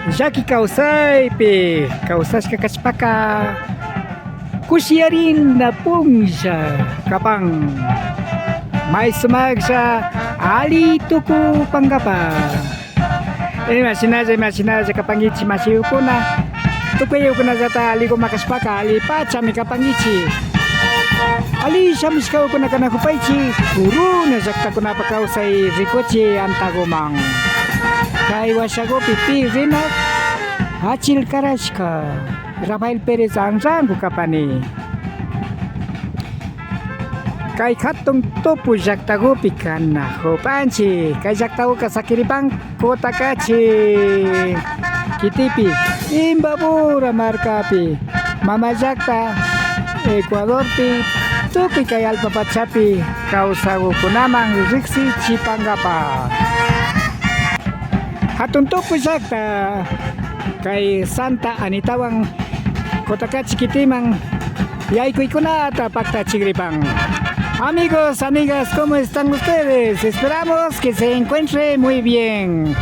Jaki kawsaypi kawsashka kashpaka kushiyarinna punsha kapang may sumagsha ali tuku panggapa imasinaya kapangichi masiyukuna tukuyukuna zata ali kumakashpaka ali pachami kapangichi ali shamishkawkuna kanakupaychi kuruna llaqtakunapa kawsay rikuchi antagumang kay washakupi pirina achilkarashka Rafael Pérez Anrango kapani kay katong topu llaqtakupi kanajupanchi kay llaqtakuqa Saquiripán Cotakachi kitipi Imbabura markapi mama llaqta Ecuadorpi tukuy kay Alpapachapi kawsakukunaman riqsichi pankapa hatun topu llaqta kay Santa Anitawan Cotakachi kitiman yaykuykunata paktachikripan. Amigos, amigas, ¿cómo están ustedes? Esperamos que se encuentren muy bien.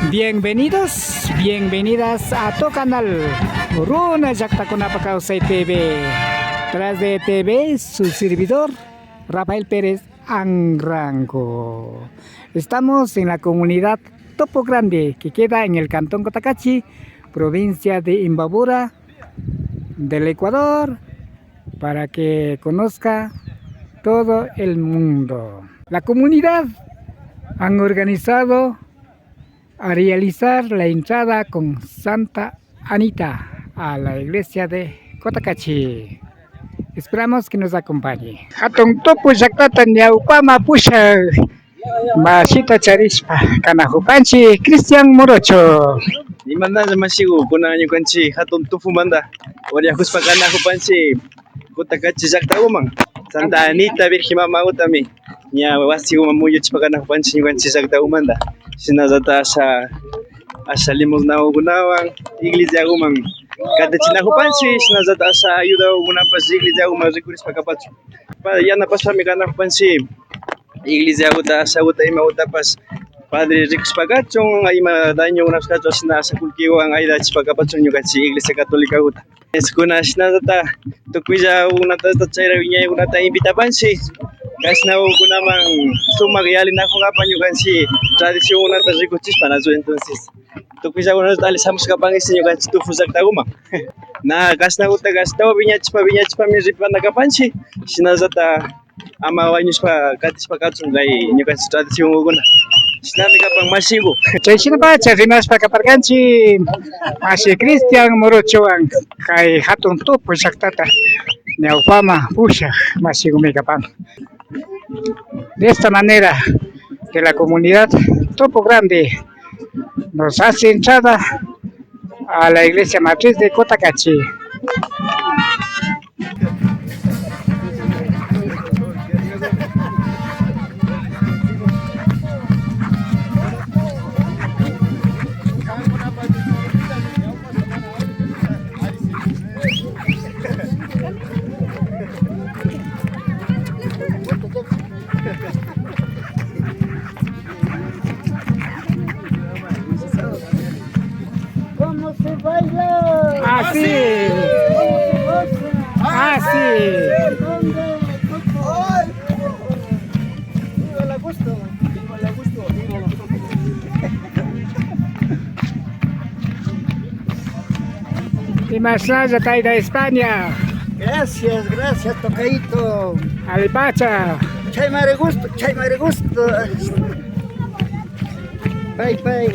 Bienvenidos, bienvenidas a tu canal Runa Llaqtakunapa Kawsay TV. Tras de TV, su servidor Rafael Pérez Anrango. Estamos en la comunidad Topo Grande, que queda en el cantón Cotacachi, provincia de Imbabura, del Ecuador, para que conozca todo el mundo. La comunidad han organizado a realizar la entrada con Santa Anita a la iglesia de Cotacachi. Esperamos que nos acompañe. Hatong topo llaqtata ñawpama pusha Masita Charispa Kanajupanchi Cristian Morocho. Imandalla masigu kuna ñukanchik hatun tufumanta Oriajuspa Kanajupanchi Cotakachi llaqtakuman Santa Anita Virgen Mama utami ña wasikuman muyuchishpa Kanajupanchi ñukanchik llaqtakumanta shinallata asha limosnakunawan iglesiakuman katachinajupanchi shinallata asha ayudakunapas iglesiakuman rikurishpa kapachu yanapashpami Kanajupanchi iglesiakuta ashakuta imautapas padre rikushpakachun ima dañokunapas kachun ashina asha kullkiwan aydachishpa kapachun ñukanchik iglesia catolicakuta kuna shinallata tukuyllakunata chayra wiñaykunata invitapanchik kashnakunaman sumak yalinakunapa ñukanchik tradicionkunata rikuchishpa nachu entonces tukuyllakunata ali shamushkapankishi ñukanchik tufu llaqtakuman na kashnakuta kashtawan viñachishpami ripana kapanchik shinallata ama wañushpa katishpa kachun kay ñukanchik tradicionkuna shinami kapan masiku Chayshinapacha rimashpa kaparkanchi Masi Cristian Morochowan kay hatun topu llaqtata ñawpama pushaq masikumi kapan. De esta manera que la comunidad Topo Grande nos hace entrada a la iglesia matriz de Cotacachi. ¿Cómo se baila? Así. Así. ¿Dónde? Viva la gusto. Viva la gusto. Y más allá de España. Gracias, tocadito. Alpacha. Chay madre gusto. Bye.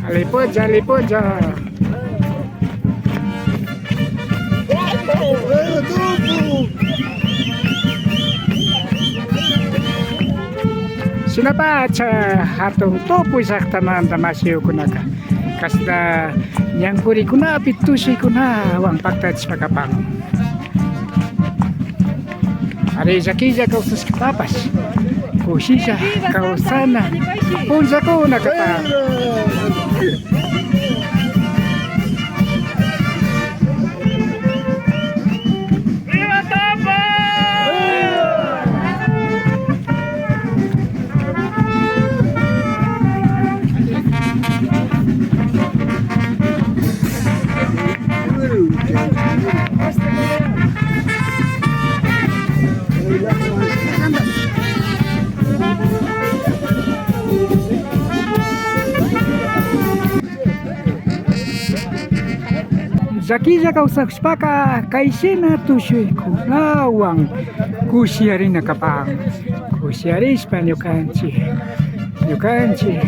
Alipocha. Sinapacha hatong topu llaqtamanta masiyukunaka kasta ñankurikunapi tushuykunawan paktachishpa kapan. Arillakilla kawsashkapapas kushilla kawsana punllakuna kapan. Zakija kausaksipaka kaysina tushuykunawan kushiarina kapang. Kushiarishpa ñukanchik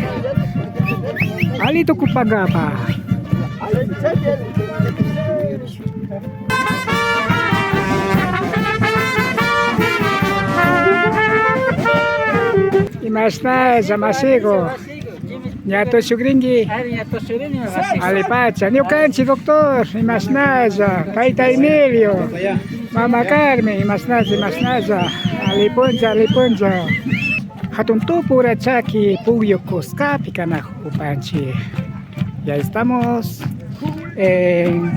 alito kupagapa. Imashna masigo ñato shukringi alipacha ñukanchik doctor imashnalla tayta Emilio mama Carmen imashnalla alipuncha hatun tupu urachaki Puyo Cuscapi kanajupanchik. Ya estamos en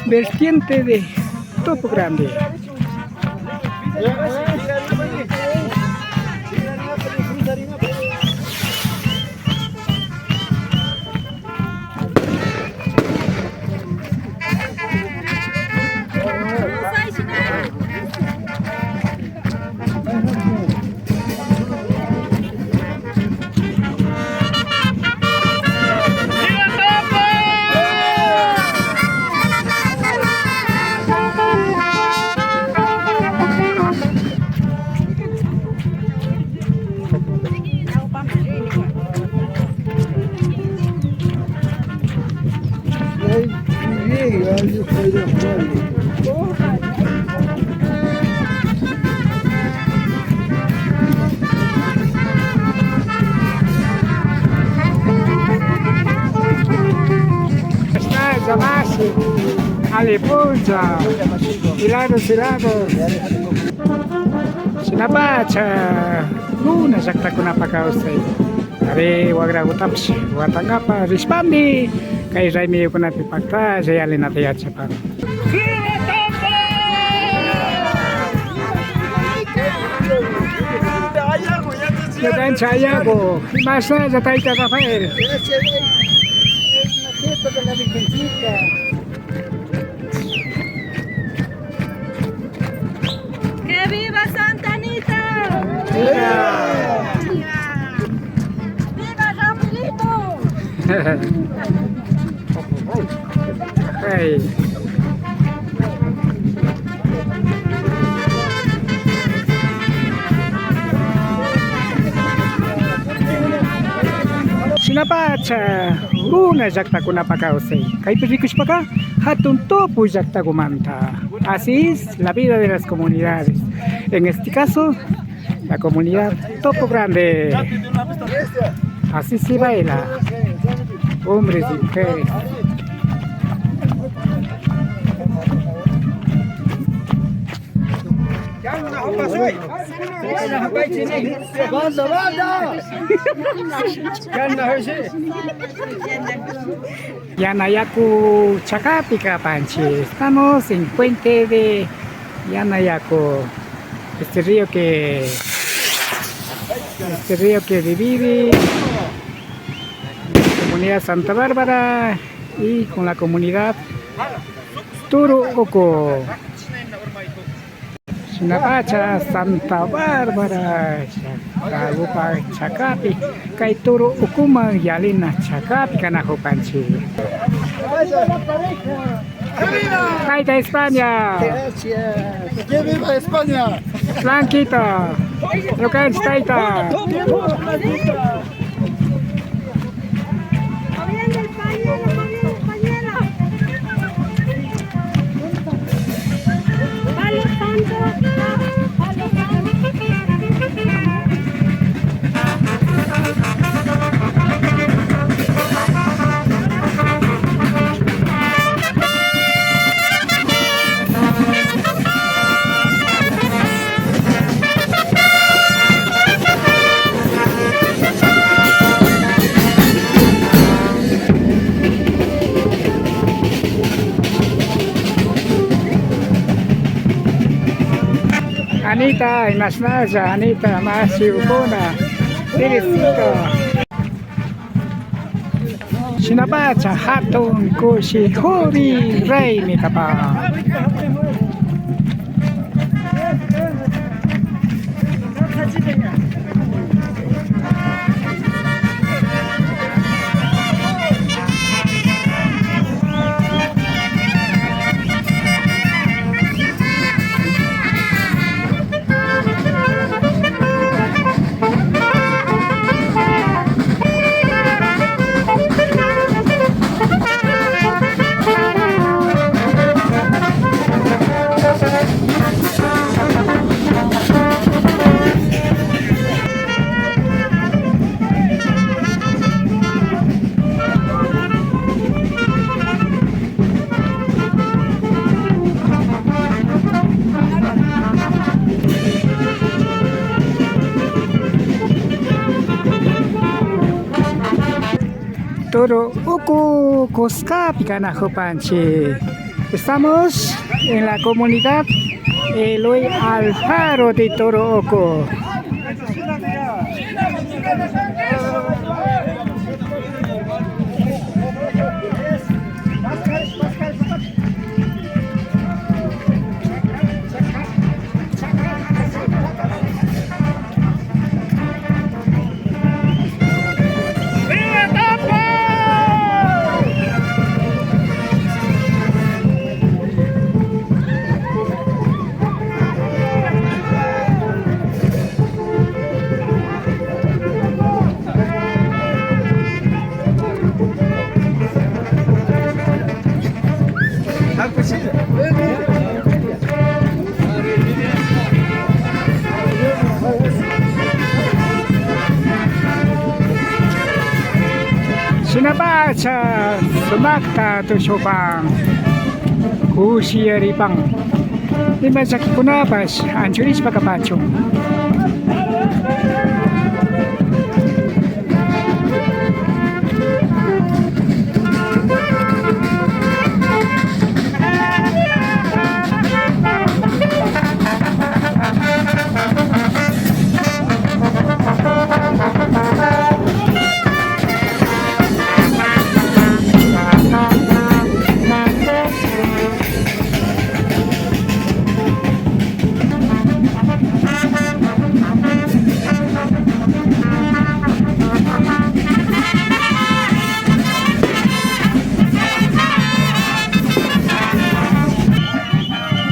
vertiente de Topo Grande. Zamasi, alipunza, hilados, sinapacha, luna sakta kunapaka usay. Ari wagragutapsi, watangapa, rispandi, kay Raimi kunapi pakta, sayali natayatsa pa. Yadan chayago, masa sa Tayta Rafael. De la Virgencita. ¡Que viva Santa Anita! ¡Viva! ¡Viva Rafaelito! Hey. Sinapacha, una yakta kunapaka usay. Kaypirikushpaka, hatun topu yakta gumanta. Así es la vida de las comunidades. En este caso, la comunidad Topo Grande. Así se baila, hombres y mujeres. Yanayaku Chacapica Panchi. Estamos en Puente de Yanayaku. Este río que divide la comunidad Santa Bárbara y con la comunidad Turuoco. Sinapacha Santa Bárbara Chacabupa Chacapi Kaituru Ukuma Yalina Chacapi Canajopanchi. ¡Tayta España! Gracias. ¡Que viva España! Blanquita, Yucanch Tayta. ¡Moviendo el pañuelo, moviendo el pañuelo! ¡Palo santo! ¡Palo santo! Anita, Imasnaya, Anita, Masiukuna, Teresita. Sinapacha, Hatun, Kushi, Hori, Rey, Mikapa. Toro Oco Cosca Picanajo Panche. Estamos en la comunidad Eloy Alfaro de Toro Oco. Sinabaca sumakta to Chopang Kusiaripang Lima Zaki Kunabas Anjuris Pagkapacho.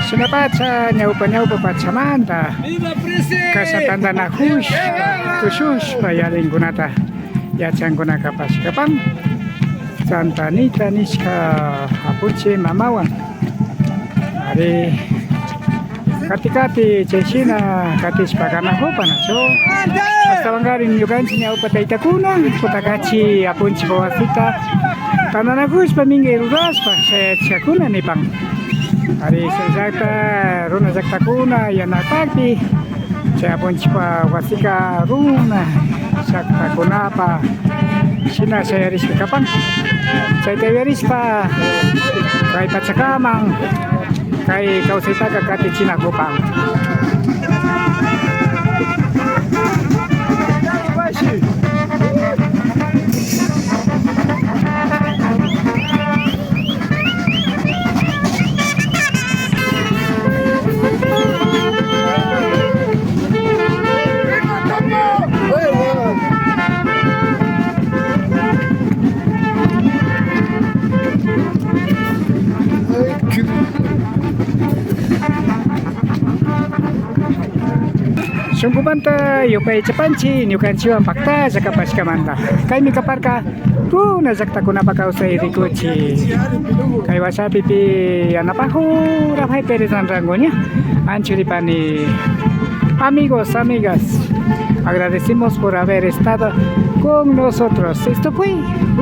Sinabaca nyaupa pachamanta kasatanda na hush tushush payaling gunata yachan gunaka pasikapam Santa Anita Nishka Apuche Mamawan Ari Kati Cheshina Katis Pagana Hopana so hasta bangarin yukanchi nyaupa taitakuna putakachi apunchi bawasita tananakush pamingi ruraspa saya chakuna nipang Ari sejata runa zaktakuna yanapaki saya punchpa wasika runa zaktakuna pa sina saya rispa kapang saya tewe rispa kai pacakamang kai kausita kakati cina kupang Sungkubanta yupay chapanchi nyukanchi wan pakta jaka paskamanta kay mi kaparka runa zaktakuna pakausay rikuchi kay wasapi pi anapahu Rafael Pérez Anrangoña anchuripani amigos amigas agradecemos por haber estado con nosotros. Esto fue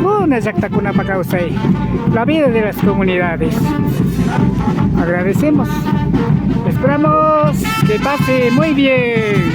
una zaktakuna pakausay la vida de las comunidades. Agradecemos. Esperamos que pase muy bien.